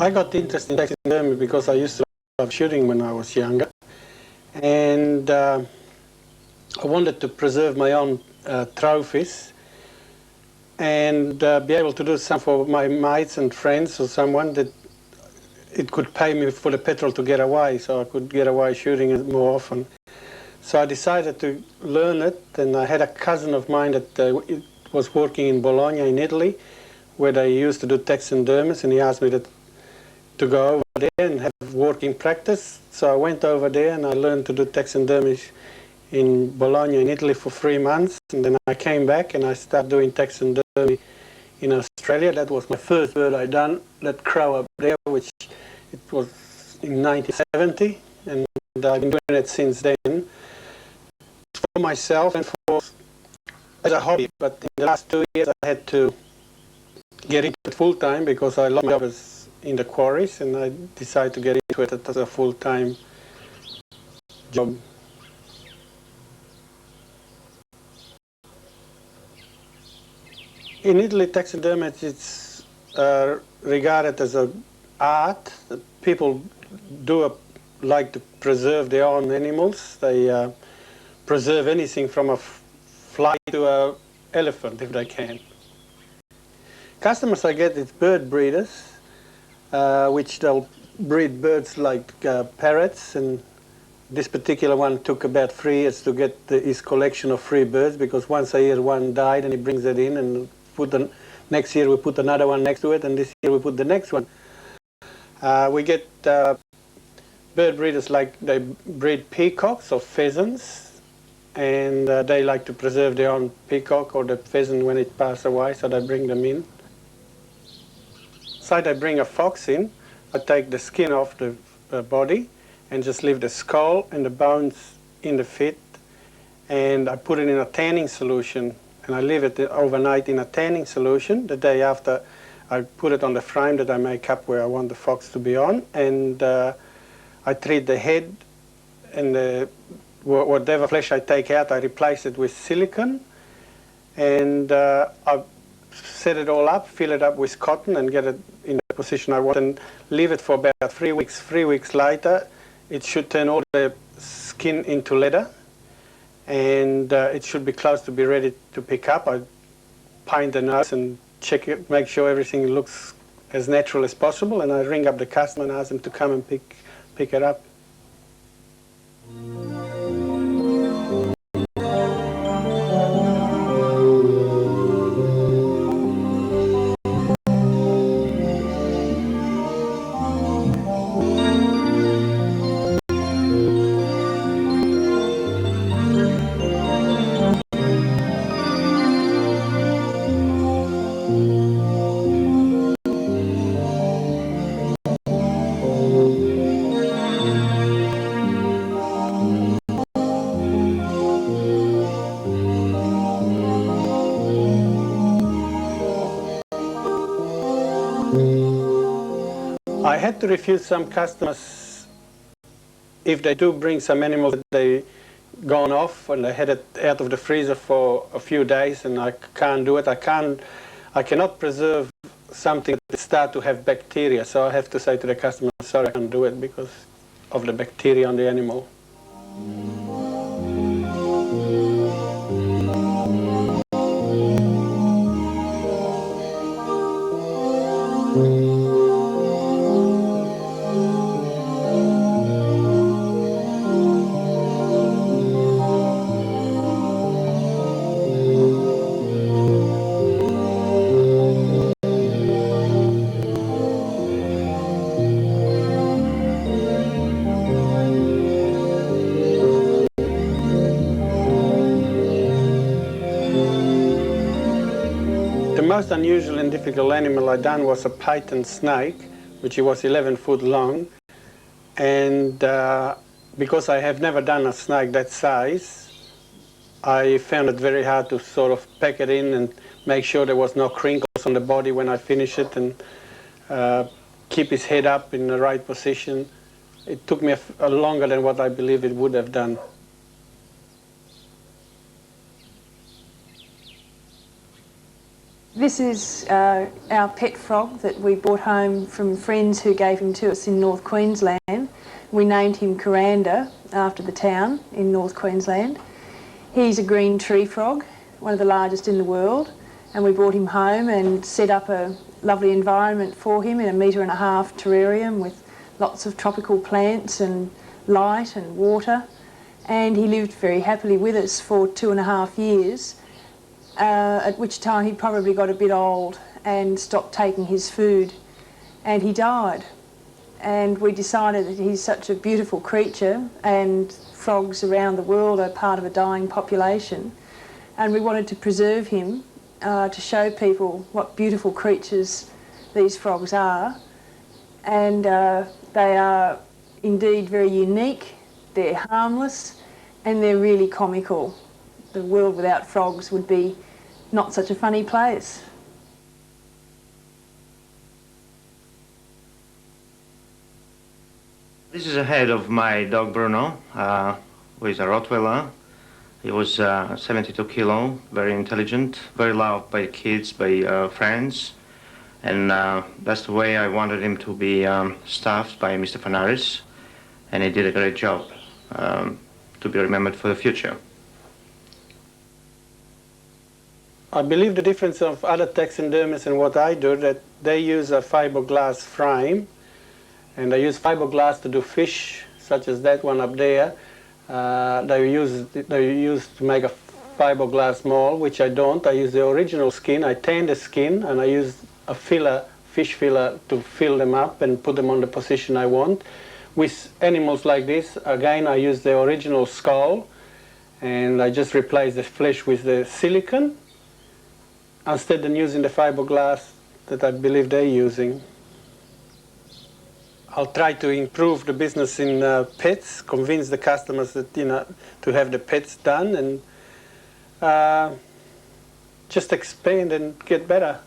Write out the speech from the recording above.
I got interested in taxidermy because I used to love shooting when I was younger, and I wanted to preserve my own trophies and be able to do something for my mates and friends or someone that it could pay me for the petrol to get away, so I could get away shooting it more often. So I decided to learn it, and I had a cousin of mine that was working in Bologna in Italy, where they used to do taxidermies, and he asked me to go over there and have working practice. So I went over there and I learned to do taxidermy in Bologna in Italy for 3 months, and then I came back and I started doing taxidermy in Australia. That was my first bird I done, that crow up there, which it was in 1970, and I've been doing it since then for myself and for as a hobby. But in the last 2 years I had to get into it full time because I lost my job in the quarries, and I decided to get into it as a full-time job. In Italy, taxidermy is regarded as an art. People like to preserve their own animals. They preserve anything from a fly to an elephant if they can. Customers I get is bird breeders, which they'll breed birds like parrots, and this particular one took about 3 years to get his collection of 3 birds, because once a year one died and he brings it in, and next year we put another one next to it, and this year we put the next one. We get bird breeders like they breed peacocks or pheasants, and they like to preserve their own peacock or the pheasant when it passes away, so they bring them in. So I bring a fox in, I take the skin off the body and just leave the skull and the bones in the feet, and I put it in a tanning solution, and I leave it overnight in a tanning solution. The day after I put it on the frame that I make up where I want the fox to be on, and I treat the head, and whatever flesh I take out I replace it with silicone, and I set it all up, fill it up with cotton and get it in the position I want, and leave it for about 3 weeks. 3 weeks later it should turn all the skin into leather, and it should be close to be ready to pick up. I paint the nose and check it, make sure everything looks as natural as possible, and I ring up the customer and ask them to come and pick it up. I had to refuse some customers if they do bring some animals that they gone off and they had it out of the freezer for a few days, and I can't do it. I cannot preserve something that starts to have bacteria, so I have to say to the customer, sorry, I can't do it because of the bacteria on the animal. most unusual and difficult animal I done was a python snake, which was 11 foot long. And because I have never done a snake that size, I found it very hard to sort of pack it in and make sure there was no crinkles on the body when I finish it, and keep his head up in the right position. It took me longer than what I believe it would have done. This is our pet frog that we brought home from friends who gave him to us in North Queensland. We named him Kuranda after the town in North Queensland. He's a green tree frog, one of the largest in the world, and we brought him home and set up a lovely environment for him in a 1.5 metre terrarium with lots of tropical plants and light and water, and he lived very happily with us for 2.5 years, at which time he probably got a bit old and stopped taking his food, and he died. And we decided that he's such a beautiful creature, and frogs around the world are part of a dying population, and we wanted to preserve him to show people what beautiful creatures these frogs are. And they are indeed very unique, they're harmless, and they're really comical. The world without frogs would be not such a funny place. This is a head of my dog Bruno, who is a Rottweiler. He was 72 kilo, very intelligent, very loved by kids, by friends, and that's the way I wanted him to be staffed by Mr. Furnari, and he did a great job to be remembered for the future. I believe the difference of other taxidermists and what I do, that they use a fiberglass frame, and they use fiberglass to do fish, such as that one up there. They use to make a fiberglass mold, which I don't. I use the original skin. I tan the skin, and I use a filler, fish filler, to fill them up and put them on the position I want. With animals like this, again, I use the original skull, and I just replace the flesh with the silicone, instead of using the fiberglass that I believe they're using. I'll try to improve the business in pets, convince the customers that, to have the pets done, and just expand and get better.